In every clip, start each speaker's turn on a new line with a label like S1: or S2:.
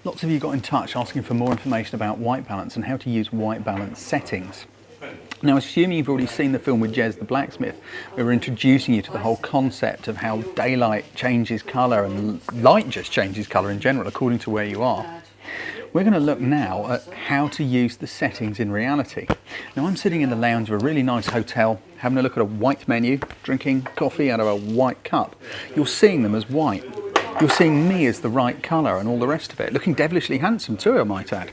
S1: Lots of you got in touch asking for more information about white balance and how to use white balance settings. Now, assuming you've already seen the film with Jez the Blacksmith, we were introducing you to the whole concept of how daylight changes colour and light just changes colour in general according to where you are. We're going to look now at how to use the settings in reality. Now, I'm sitting in the lounge of a really nice hotel, having a look at a white menu, drinking coffee out of a white cup. You're seeing them as white. You're seeing me as the right colour and all the rest of it, looking devilishly handsome too, I might add.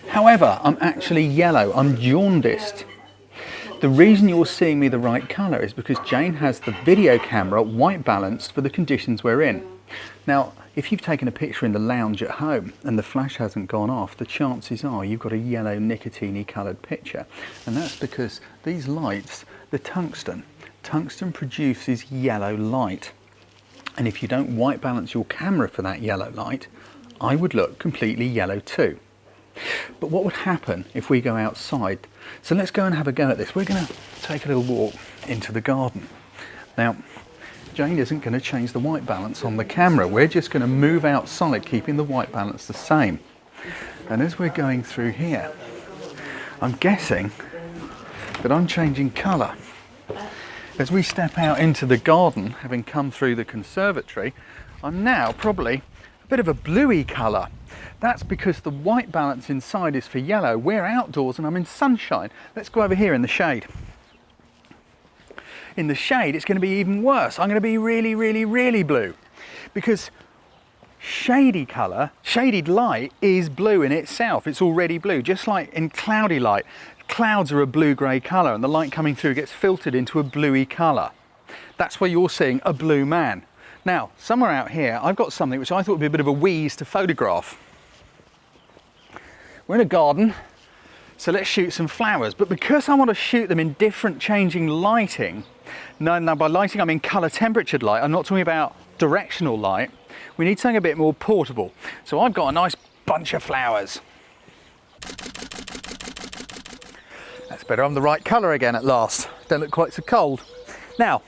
S1: However, I'm actually yellow, I'm jaundiced. The reason you're seeing me the right colour is because Jane has the video camera white balanced for the conditions we're in. Now, if you've taken a picture in the lounge at home and the flash hasn't gone off, the chances are you've got a yellow nicotine-y coloured picture. And that's because these lights, the tungsten produces yellow light. And if you don't white balance your camera for that yellow light, I would look completely yellow too. But what would happen if we go outside? So let's go and have a go at this. We're going to take a little walk into the garden. Now, Jane isn't going to change the white balance on the camera. We're just going to move outside, keeping the white balance the same. And as we're going through here, I'm guessing that I'm changing colour. As we step out into the garden, having come through the conservatory, I'm now probably a bit of a bluey colour. That's because the white balance inside is for yellow. We're outdoors and I'm in sunshine. Let's go over here in the shade. In the shade, it's going to be even worse. I'm going to be really, really, really blue, because shady colour, shaded light is blue in itself. It's already blue, just like in cloudy light. Clouds are a blue-grey colour and the light coming through gets filtered into a bluey colour. That's where you're seeing a blue man. Now, somewhere out here, I've got something which I thought would be a bit of a wheeze to photograph. We're in a garden, so let's shoot some flowers. But because I want to shoot them in different changing lighting, now by lighting I mean colour temperatured light, I'm not talking about directional light, we need something a bit more portable. So I've got a nice bunch of flowers. That's better, I'm the right colour again at last. Don't look quite so cold. Now,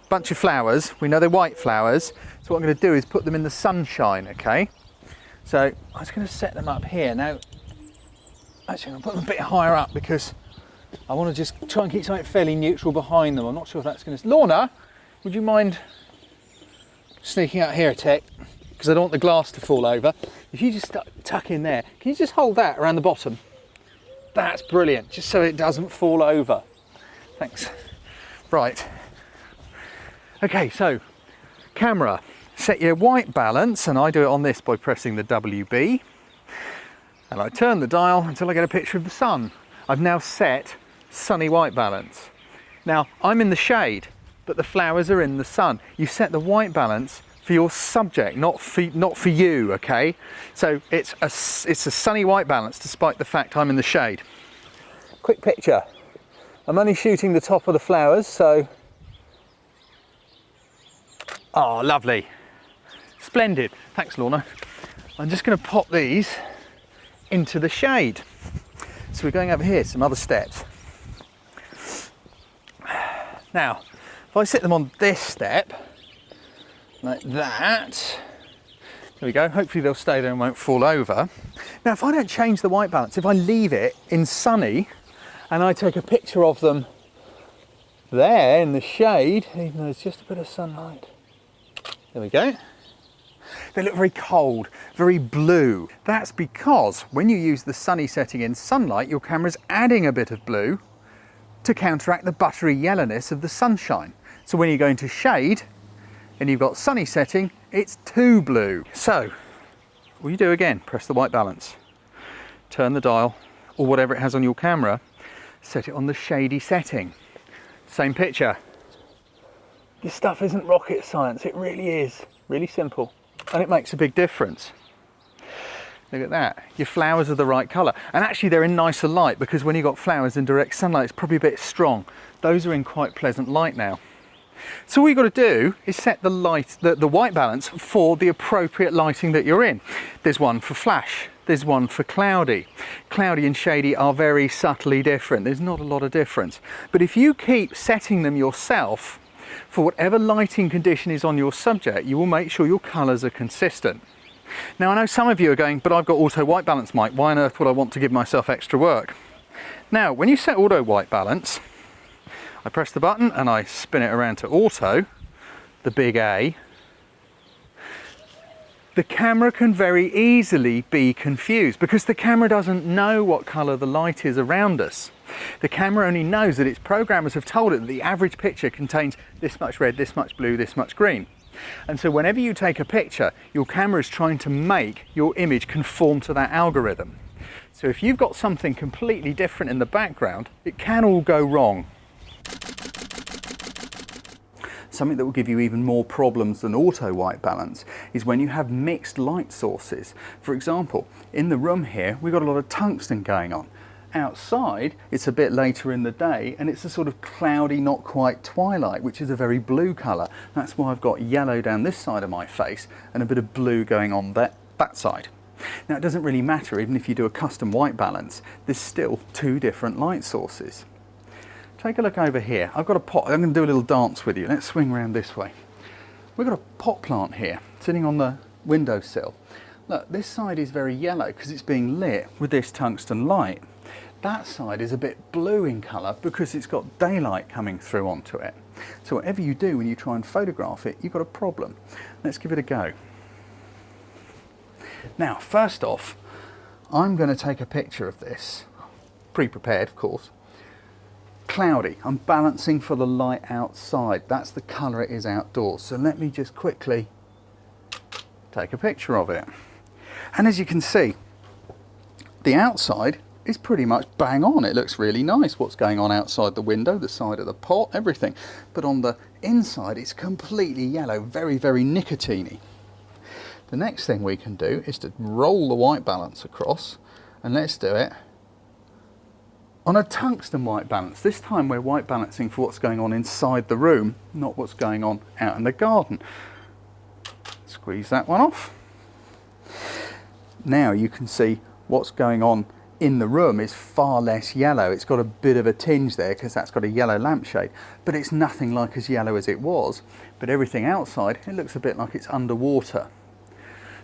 S1: bunch of flowers, we know they're white flowers, so what I'm going to do is put them in the sunshine, okay? So I'm just going to set them up here. Now, actually I'm going to put them a bit higher up because I want to just try and keep something fairly neutral behind them. I'm not sure if that's going to... Lorna, would you mind sneaking out here a tick? Because I don't want the glass to fall over. If you just tuck in there, can you just hold that around the bottom? That's brilliant, just so it doesn't fall over. Thanks. Right. Okay, so camera, set your white balance, and I do it on this by pressing the WB. And I turn the dial until I get a picture of the sun. I've now set sunny white balance. Now, I'm in the shade, but the flowers are in the sun. You set the white balance for your subject, not for you, okay? So it's a sunny white balance despite the fact I'm in the shade. Quick picture. I'm only shooting the top of the flowers, so... Oh, lovely. Splendid. Thanks, Lorna. I'm just going to pop these into the shade. So we're going over here, some other steps. Now, if I sit them on this step, like that, there we go, hopefully they'll stay there and won't fall over. Now, if I don't change the white balance, if I leave it in sunny, and I take a picture of them there in the shade, even though there's just a bit of sunlight, there we go. They look very cold, very blue. That's because when you use the sunny setting in sunlight, your camera's adding a bit of blue to counteract the buttery yellowness of the sunshine. So when you go into shade and you've got sunny setting, it's too blue. So all you do again, press the white balance, turn the dial or whatever it has on your camera, set it on the shady setting. Same picture. This stuff isn't rocket science, it really is. Really simple. And it makes a big difference. Look at that. Your flowers are the right colour. And actually they're in nicer light, because when you've got flowers in direct sunlight, it's probably a bit strong. Those are in quite pleasant light now. So all you've got to do is set the light, the white balance for the appropriate lighting that you're in. There's one for flash, there's one for cloudy. Cloudy and shady are very subtly different. There's not a lot of difference. But if you keep setting them yourself, For whatever lighting condition is on your subject, you will make sure your colours are consistent. Now I know some of you are going, but I've got auto white balance, Mike, why on earth would I want to give myself extra work? Now when you set auto white balance, I press the button and I spin it around to auto, the big A. The camera can very easily be confused because the camera doesn't know what colour the light is around us. The camera only knows that its programmers have told it that the average picture contains this much red, this much blue, this much green. And so whenever you take a picture, your camera is trying to make your image conform to that algorithm. So if you've got something completely different in the background, it can all go wrong. Something that will give you even more problems than auto white balance is when you have mixed light sources. For example, in the room here, we've got a lot of tungsten going on. Outside, it's a bit later in the day and it's a sort of cloudy, not quite twilight, which is a very blue colour. That's why I've got yellow down this side of my face and a bit of blue going on that side. Now, it doesn't really matter, even if you do a custom white balance, there's still two different light sources. Take a look over here. I've got a pot. I'm going to do a little dance with you. Let's swing around this way. We've got a pot plant here sitting on the windowsill. Look, this side is very yellow because it's being lit with this tungsten light. That side is a bit blue in colour because it's got daylight coming through onto it. So whatever you do when you try and photograph it, you've got a problem. Let's give it a go. Now, first off, I'm going to take a picture of this, pre-prepared of course. Cloudy. I'm balancing for the light outside. That's the colour it is outdoors. So let me just quickly take a picture of it. And as you can see, the outside is pretty much bang on. It looks really nice. What's going on outside the window, the side of the pot, everything. But on the inside, it's completely yellow, very, very nicotine-y. The next thing we can do is to roll the white balance across, and let's do it on a tungsten white balance. This time we're white balancing for what's going on inside the room, not what's going on out in the garden. Squeeze that one off. Now you can see what's going on in the room is far less yellow. It's got a bit of a tinge there because that's got a yellow lampshade, but it's nothing like as yellow as it was. But everything outside, it looks a bit like it's underwater.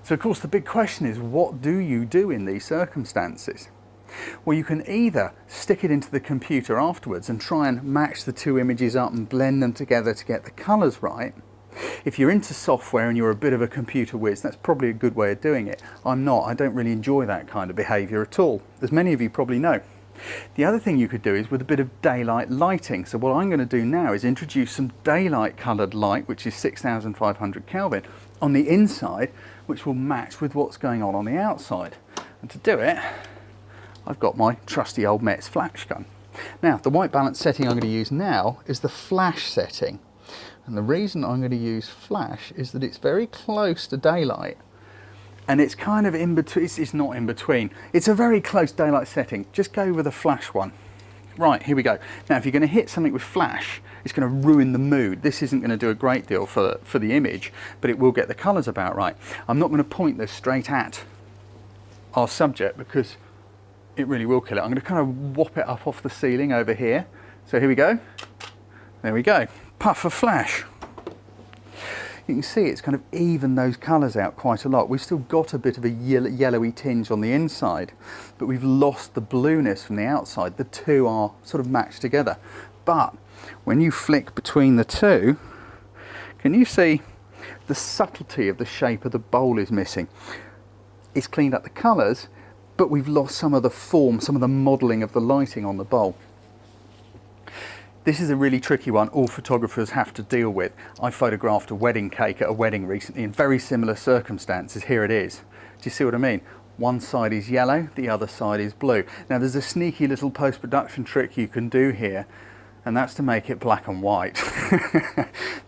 S1: So of course the big question is, what do you do in these circumstances? Well, you can either stick it into the computer afterwards and try and match the two images up and blend them together to get the colours right. If you're into software and you're a bit of a computer whiz, that's probably a good way of doing it. I'm not. I don't really enjoy that kind of behaviour at all, as many of you probably know. The other thing you could do is with a bit of daylight lighting. So what I'm going to do now is introduce some daylight coloured light, which is 6500 Kelvin, on the inside, which will match with what's going on the outside. And to do it, I've got my trusty old Metz flash gun. Now, the white balance setting I'm going to use now is the flash setting. And the reason I'm going to use flash is that it's very close to daylight. And it's kind of in between. It's not in between. It's a very close daylight setting. Just go with the flash one. Right, here we go. Now, if you're going to hit something with flash, it's going to ruin the mood. This isn't going to do a great deal for the image, but it will get the colours about right. I'm not going to point this straight at our subject because it really will kill it. I'm going to kind of whop it up off the ceiling over here. So here we go. There we go. Puff of flash. You can see it's kind of evened those colours out quite a lot. We've still got a bit of a yellowy tinge on the inside, but we've lost the blueness from the outside. The two are sort of matched together. But when you flick between the two, can you see the subtlety of the shape of the bowl is missing? It's cleaned up the colours, but we've lost some of the form, some of the modelling of the lighting on the bowl. This is a really tricky one all photographers have to deal with. I photographed a wedding cake at a wedding recently in very similar circumstances. Here it is. Do you see what I mean? One side is yellow, the other side is blue. Now there's a sneaky little post-production trick you can do here, and that's to make it black and white.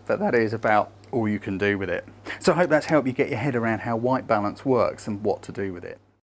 S1: But that is about all you can do with it. So I hope that's helped you get your head around how white balance works and what to do with it.